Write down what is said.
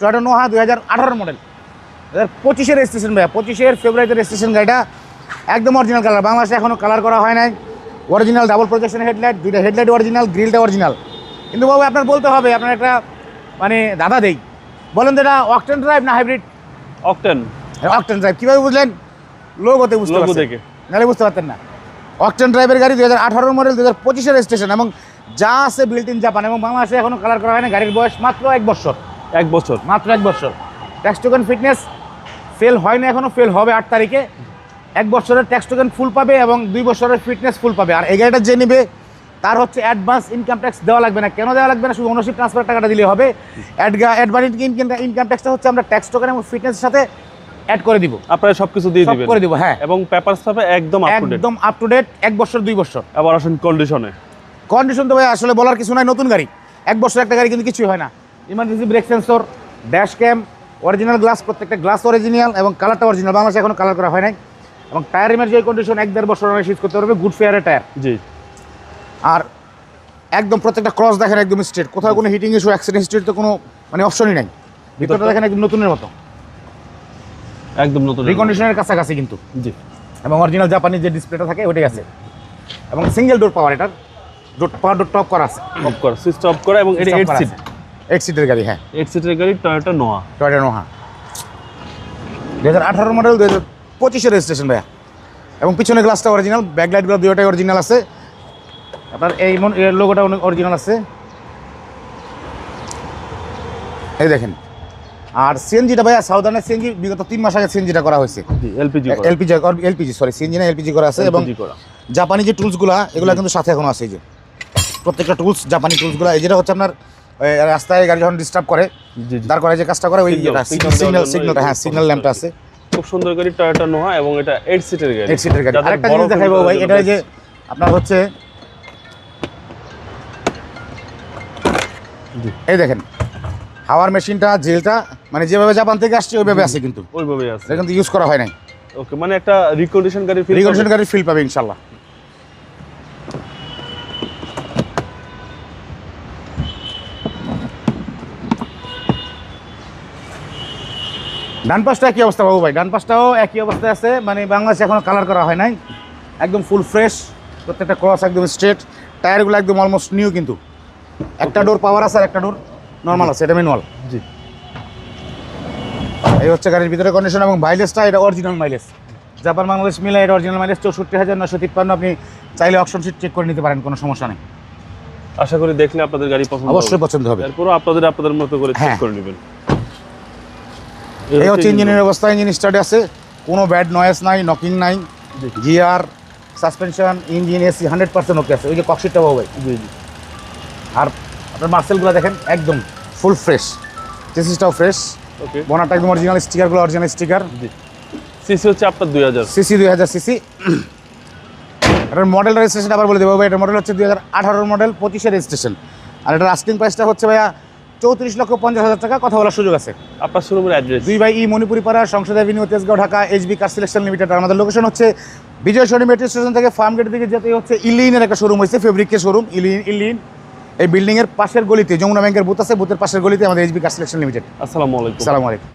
Toyota Noha 2018 model, 2025-এর registration ভাইয়া, 25-এর ফেব্রুয়ারিতে registration গাড়িটা, একদম অরিজিনাল কালার। বাংলাদেশে এখনও কালার করা হয় নাই। অরিজিনাল ডাবল প্রজেকশন হেডলাইট, দুইটা হেডলাইট অরিজিনাল, গ্রিলটা অরিজিনাল। কিন্তু বাবু আপনার বলতে হবে, আপনার একটা মানে দাদা দেই, বলেন তো এটা অকটেন ড্রাইভ না হাইব্রিড? অকটেন। অকটেন ড্রাইভ কীভাবে বুঝলেন? লোগোতে বুঝতে পারছেন, নাহলে বুঝতে পারতেন না। অকটেন ড্রাইভের গাড়ি 2018 মডেল, 2025-এর রেজিস্ট্রেশন, এবং যা আছে বিল্ট ইন জাপান, এবং বাংলাদেশে এখনও কালার করা হয় না। গাড়ির বয়স মাত্র 1 বছর। 1 বছর, মাত্র 1 বছর। ট্যাক্স টোকেন ফিটনেস ফেল হয় না এখনও, ফেল হবে 8 তারিখে। 1 বছরের ট্যাক্স টোকেন ফুল পাবে এবং 2 বছরের ফিটনেস ফুল পাবে। আর এই গাড়িটা যে নেবে তার হচ্ছে অ্যাডভান্স ইনকাম ট্যাক্স দেওয়া লাগবে না। কেন দেওয়া লাগবে না? শুধু ওনারশিপ ট্রান্সফার টাকাটা দিলে হবে। অ্যাডভান্স ইনকাম ট্যাক্সটা হচ্ছে আমরা ট্যাক্স টোকেন এবং ফিটনেসের সাথে অ্যাড করে দিব। আপনারা সবকিছু দিয়ে দিবেন? করে দিব, হ্যাঁ। এবং পেপারস পাবে একদম আপ টু ডেট 1 বছর 2 বছর। আবার আসুন কন্ডিশনে। কন্ডিশন তো ভাই আসলে বলার কিছু নাই, নতুন গাড়ি। 1 বছর একটা গাড়ি কিন্তু কিছুই হয় না। Emergency brake sensor, dash cam, original glass, প্রত্যেকটা গ্লাস অরিজিনাল এবং কালারটা অরিজিনাল। বাংলাদেশে এখনো কালার করা হয় নাই। এবং টায়ারের যে কন্ডিশন 1-1.5 বছর ইউজ করতে পারবে, গুড ফেয়ারের টায়ার। জি। আর একদম প্রত্যেকটা ক্রস দেখেন একদম স্ট্রেট, কোথাও কোনো হিটিং ইস্যু, অ্যাক্সিডেন্ট হিস্ট্রি তো কোনো মানে অপশনই নাই। ভিতরটা দেখেন একদম নতুনের মতো, একদম নতুন, রিকন্ডিশনের কাছাকাছি কিন্তু। জি। এবং অরিজিনাল জাপানি যে ডিসপ্লেটা থাকে ওটাই আছে। এবং সিঙ্গেল ডোর পাওয়ার, এটার পাওয়ার ডোর টপ করা আছে, অফ করা, সুইচ অফ করা, এবং এটা 8 সিট। 8 সিটের গাড়ি, হ্যাঁ 8 সিটের গাড়ি, Toyota Noha. Toyota Noha 2018 model, 2025-এর registration ভাইয়া। এবং পিছনে গ্লাসটা অরিজিনাল, ব্যাকলাইটগুলো দুটোটাই অরিজিনাল আছে। আপনার এই লোগোটা অরিজিনাল আছে, এই দেখেন। আর সিএনজিটা ভাইয়া সাউদার্নের সিএনজি, বিগত 3 মাস আগে সিএনজিটা করা হয়েছে। জি, এলপিজি সরি, সিএনজি না এলপিজি করা আছে। এবং জাপানি যে টুলসগুলো এগুলো কিন্তু সাথে এখনো আছে। এই যে প্রত্যেকটা টুলস জাপানি টুলসগুলো, এই যেটা হচ্ছে আপনার রাস্তায় গাড়ি যখন ডিস্টার্ব করে, দাঁড় করে যে কাজটা করে, ওই সিগন্যালটা, হ্যাঁ সিগন্যাল ল্যাম্পটা আছে। খুব সুন্দর গাড়ি, টয়োটা নোহা, এবং এটা 8 সিটের গাড়ি। 8 সিটের গাড়ি। আরেকটা জিনিস দেখাইবো ভাই, এটা যে আপনার হচ্ছে এই দেখেন হাওয়ার মেশিনটা, জেলটা, মানে যেভাবে জাপান থেকে আসছে ওইভাবে আছে, কিন্তু ওইভাবেই আছে, এটা কিন্তু ইউজ করা হয় নাই। ওকে, মানে একটা রিকন্ডিশন গাড়ি ফিল পাবে ইনশাআল্লাহ। ডান পাশটা একই অবস্থা বাবু ভাই, ডান পাশটাও একই অবস্থায় আছে। মানে বাংলাদেশে এখনো কালার করা হয় নাই, একদম ফুল ফ্রেশ। প্রত্যেকটা ক্রস একদম স্ট্রেট, টায়ারগুলো একদম অলমোস্ট নিউ। কিন্তু একটা ডোর পাওয়ার আছে আর একটা ডোর নর্মাল আছে, এটা ম্যানুয়াল। জি। এই হচ্ছে গাড়ির ভিতরে কন্ডিশন। এবং মাইলেজটা এটা অরিজিনাল মাইলেজ, জাপান বাংলাদেশ মিলে এটা অরিজিনাল মাইলেজ 64,953। আপনি চাইলে অপশন শিট চেক করে নিতে পারেন, কোনো সমস্যা নেই। আশা করি দেখলে আপনাদের গাড়ি পছন্দ হবে, অবশ্যই পছন্দ হবে। এরপরও আপনাদের মতো করে চেক করে নেবেন। এই হচ্ছে ইঞ্জিনের অবস্থা, ইঞ্জিন স্টার্টে আছে, কোনো ব্যাড নয়েজ নাই, নকিং নাই। গিয়ার, সাসপেনশন, ইঞ্জিন, এসি 100% ওকে আছে। ওই যে ককশিটটা পাবো ভাই। জি জি। আর আপনার মার্সেলগুলো দেখেন একদম ফুল ফ্রেশ, চেসিসটাও ফ্রেশ। ওকে, বনারটা একদম অরিজিনাল, স্টিকারগুলো অরিজিনাল স্টিকার। জি। সিসি হচ্ছে আপনার 2000 সিসি, 2000 সিসি। এটার মডেল রেজিস্ট্রেশন আবার বলে দেবো ভাই, এটার মডেল হচ্ছে 2018 মডেল, 25-এর রেজিস্ট্রেশন। আর এটার আস্কিং প্রাইসটা হচ্ছে ভাইয়া 34,50,000 টাকা, কথা বলার সুযোগ আছে। আপনার শোরুমের অ্যাড্রেস? 2/E মণিপুরি পাড়া, সংসদ avenue, Tejgaon, Dhaka, HB car selection limited. আমাদের লোকেশন হচ্ছে বিজয় সরণি মেট্রো স্টেশন থেকে ফার্ম গেটের দিকে যেতে হচ্ছে ইলিনের একটা শোরুম হয়েছে, ফেব্রিকের শোরুম, ইলিন। এই বিল্ডিংয়ের পাশের গলিতে যমুনা ব্যাংকের বুথ আছে, বুথের পাশের গলিতে আমাদের এইচবি কার সিলেকশন লিমিটেড। আসসালামু আলাইকুম। আসসালামু আলাইকুম।